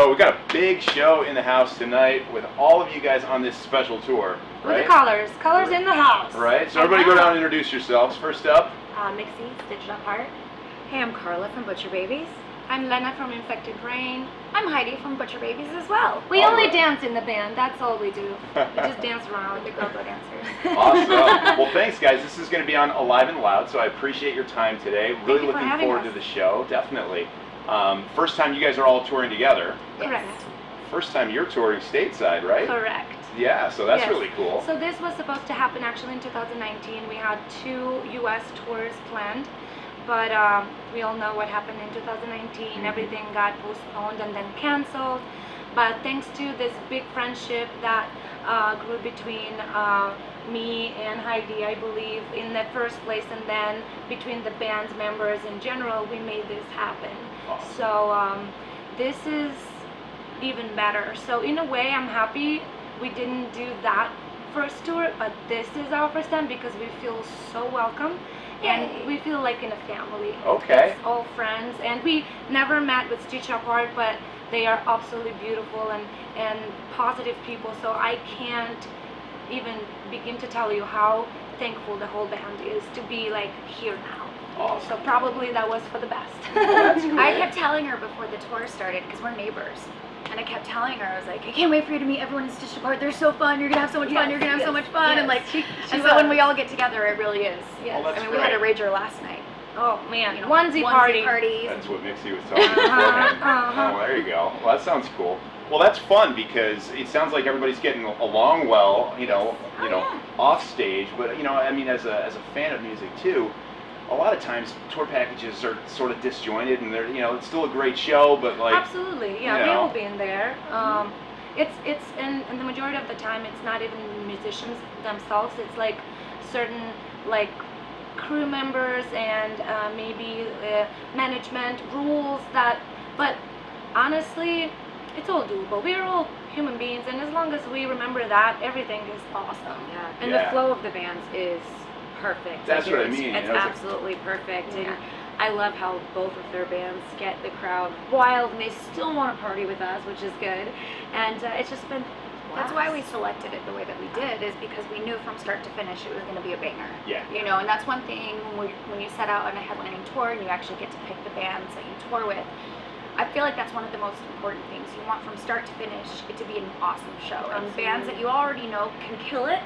So we got a big show in the house tonight with all of you guys on this special tour. With the colors in the house. Right, so everybody go down and introduce yourselves. First up. Mixi Demner. Hey, I'm Carla from Butcher Babies. I'm Lena from Infected Brain. I'm Heidi from Butcher Babies as well. We only dance in the band, that's all we do. We just dance around. The go-go dancers. Awesome. Well, thanks guys. This is going to be on Alive and Loud, so I appreciate your time today. Really looking forward to the show, definitely. First time you guys are all touring together. Correct. First time you're touring stateside, right? Correct. Yeah, so that's really cool. So this was supposed to happen actually in 2019. We had 2 U.S. tours planned, but we all know what happened in 2019. Everything got postponed and then canceled. But thanks to this big friendship that grew between me and Heidi, I believe, in the first place, and then between the band's members in general, we made this happen. Awesome. So this is even better. So in a way, I'm happy we didn't do that first tour, but this is our first time because we feel so welcome. And we feel like in a family. Okay. It's all friends, and we never met with Stitch Apart, but they are absolutely beautiful and positive people. So I can't even begin to tell you how thankful the whole band is to be like here now. Awesome. So probably that was for the best. I kept telling her before the tour started, because we're neighbors, and I kept telling her, I was like, I can't wait for you to meet everyone in Stitched Apart. They're so fun. You're gonna have so much fun. You're gonna have so much fun. And like, and so when we all get together, it really is. Yes. Well, I mean, we had a rager last night. Oh man, You know, onesie party. parties. That's what Mixi was telling me beforehand. Oh, there you go. Well, that sounds cool. Well, that's fun because it sounds like everybody's getting along well, you know, off stage. But you know, I mean, as a fan of music too, a lot of times tour packages are sort of disjointed, and they're, you know, it's still a great show, but like Absolutely, yeah, we all been there. It's and the majority of the time, it's not even musicians themselves. It's like certain like crew members and maybe management rules that. But honestly, it's all doable. We're all human beings, and as long as we remember that, everything is awesome. Yeah, and the flow of the bands is perfect. That's what I mean. It's absolutely perfect, and I love how both of their bands get the crowd wild, and they still want to party with us, which is good. And it's just been. That's why we selected it the way that we did, is because we knew from start to finish it was going to be a banger. Yeah. You know, and that's one thing when you set out on a headlining tour and you actually get to pick the bands that you tour with. I feel like that's one of the most important things. You want from start to finish it to be an awesome show. And bands that you already know can kill it.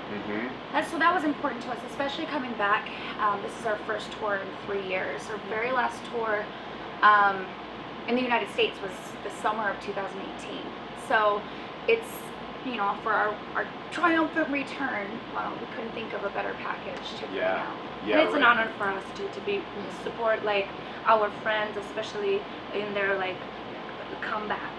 So that was important to us, especially coming back. This is our first tour in 3 years. Our very last tour in the United States was the summer of 2018. So it's, you know, for our triumphant return, well, we couldn't think of a better package to bring out. And it's an honor for us to be support like our friends, especially in their like comeback,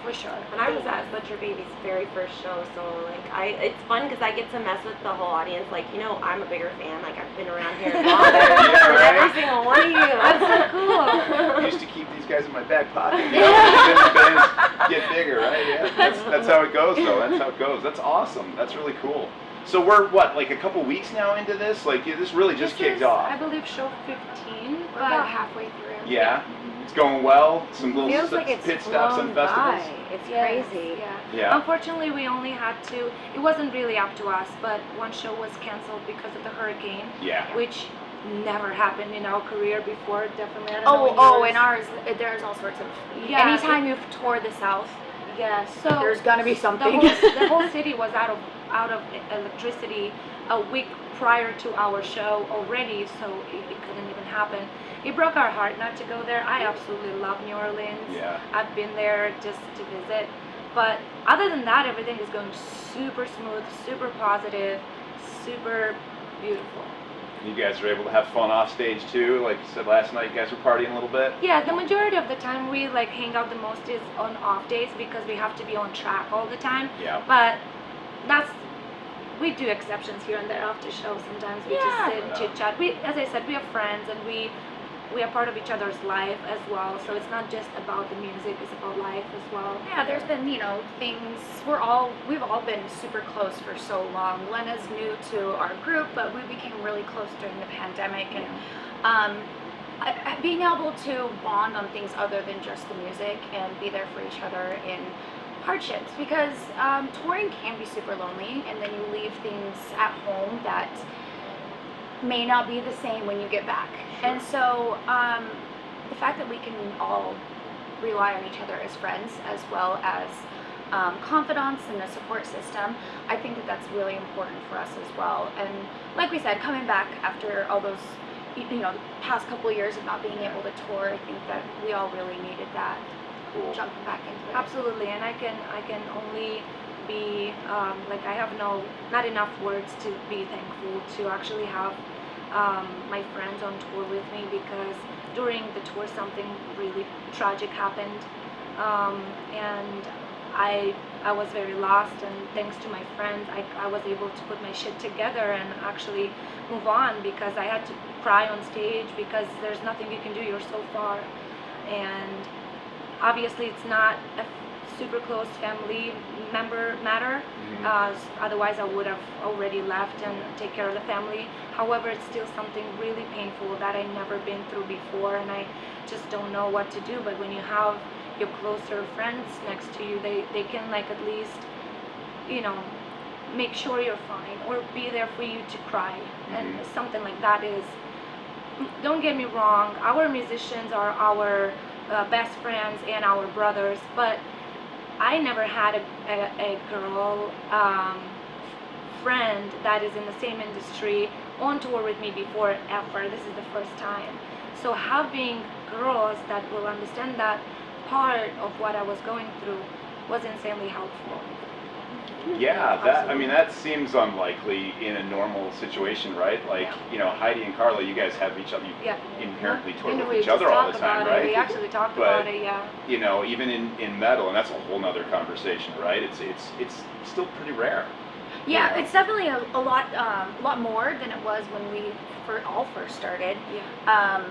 for sure. And I was at Butcher Baby's very first show, so like it's fun because I get to mess with the whole audience. Like, you know, I'm a bigger fan. Like, I've been around here longer than every single one of you. That's so cool. I used to keep these guys in my back pocket. You know, the bands get bigger, right? Yeah, that's how it goes, though. That's how it goes. That's awesome. That's really cool. So we're what, like a couple weeks now into this? Like this really just kicked off. I believe show 15. We're about halfway through. Yeah. It's going well. Some little Feels like it's pit stops on festivals. It's crazy. Yeah. Unfortunately, we only had to. It wasn't really up to us, but one show was canceled because of the hurricane. Yeah. Which never happened in our career before. Definitely. I don't know In ours, there's all sorts of. Yeah. Anytime you've toured the South, so there's gonna be something. The whole city was out of electricity a week prior to our show already, so it couldn't even happen. It broke our heart not to go there. I absolutely love New Orleans. Yeah. I've been there just to visit. But other than that, everything is going super smooth, super positive, super beautiful. You guys are able to have fun off stage too. Like you said last night, you guys were partying a little bit. Yeah, the majority of the time we like hang out the most is on off days because we have to be on track all the time. Yeah. But we do exceptions here and there after shows. Sometimes we just sit and chit chat. As I said, we are friends and we are part of each other's life as well. So it's not just about the music; it's about life as well. Yeah, there's been things. We've all been super close for so long. Lena's new to our group, but we became really close during the pandemic, and being able to bond on things other than just the music and be there for each other in hardships, because touring can be super lonely, and then you leave things at home that may not be the same when you get back. Sure. And so the fact that we can all rely on each other as friends as well as confidants and a support system, I think that that's really important for us as well. And like we said, coming back after all those, you know, the past couple of years of not being able to tour, I think that we all really needed that. Cool. Jumping back into it. Absolutely, and I can only be like, I have not enough words to be thankful to actually have my friends on tour with me, because during the tour something really tragic happened, and I was very lost, and thanks to my friends I was able to put my shit together and actually move on, because I had to cry on stage because there's nothing you can do, you're so far. And obviously it's not a super close family member matter, otherwise I would have already left and take care of the family. However, it's still something really painful that I never been through before, and I just don't know what to do. But when you have your closer friends next to you, they can, like, at least, you know, make sure you're fine or be there for you to cry. And something like that is, don't get me wrong, our musicians are our best friends and our brothers, but I never had a girl friend that is in the same industry on tour with me before ever. This is the first time. So having girls that will understand that part of what I was going through was insanely helpful. Yeah, that, I mean, that seems unlikely in a normal situation, right? Like, you know, Heidi and Carla, you guys have each other, you inherently tour with each other all the time, right? We actually talked But, about it, yeah. You know, even in metal, and that's a whole nother conversation, right? It's still pretty rare. Yeah, Yeah. it's definitely a lot more than it was when we all first started. Yeah.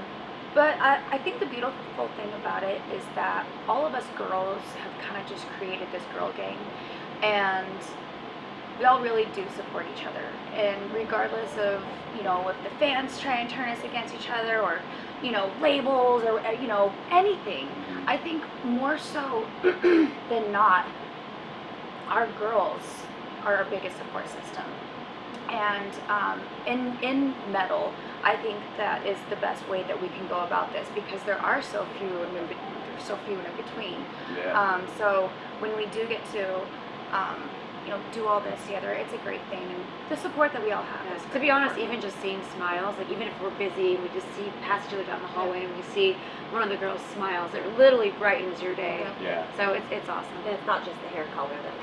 But I think the beautiful thing about it is that all of us girls have kind of just created this girl gang, and we all really do support each other. And regardless of, you know, if the fans try and turn us against each other, or, you know, labels, or, you know, anything, I think more so than not, our girls are our biggest support system. And in metal, I think that is the best way that we can go about this, because there are so few and in between. Yeah. So when we do get to you know, do all this together, it's a great thing, and the support that we all have. Yes. To be honest, even just seeing smiles, like even if we're busy, we just pass each other down the hallway and we see one of the girls smiles, it literally brightens your day. Yeah. So it's awesome. And it's not just the hair color that.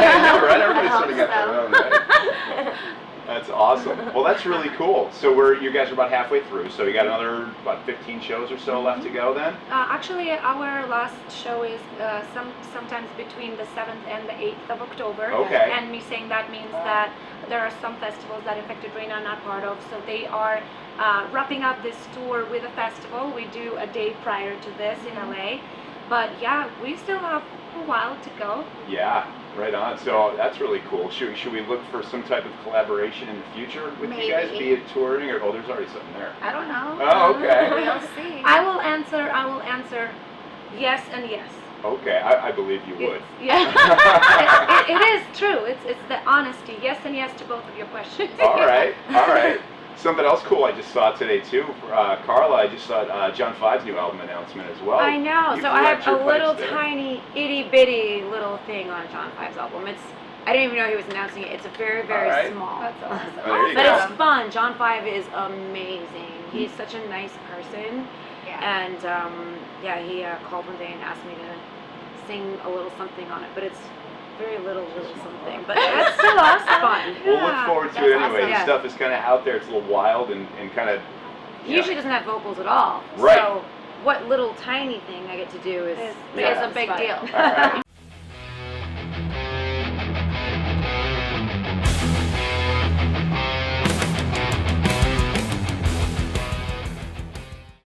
I know, right? Everybody's sort of got their own, right? That's awesome. Well, that's really cool. So you guys are about halfway through. So you got another about 15 shows or so left to go then? Actually, our last show is sometimes between the 7th and the 8th of October. Okay. And me saying that means that there are some festivals that Infected Rain are not part of. So they are wrapping up this tour with a festival. We do a day prior to this in LA. But yeah, we still have a while to go. Yeah. Right on. So that's really cool. Should we look for some type of collaboration in the future with you guys, be it touring or there's already something there. I don't know. Oh, okay. We'll see. I will answer yes and yes. Okay, I believe you would. Yeah. it is true. It's the honesty. Yes and yes to both of your questions. All right. Something else cool I just saw today too. Carla, I just saw John 5's new album announcement as well. I know. You So I have flexed your a little pipes there. tiny itty bitty little thing on John 5's album. I didn't even know he was announcing it. It's a very, very All right. small. That's awesome. Oh, there you But go. it's fun. John 5 is amazing. He's such a nice person. Yeah. And yeah, he called one day and asked me to sing a little something on it. But it's very little something. But it's still fun. We'll look forward to it That's anyway. awesome. The Yeah. stuff is kind of out there. It's a little wild and kind of. He usually doesn't have vocals at all. Right. So what little tiny thing I get to do is Is Yeah. a big fun. deal. All right.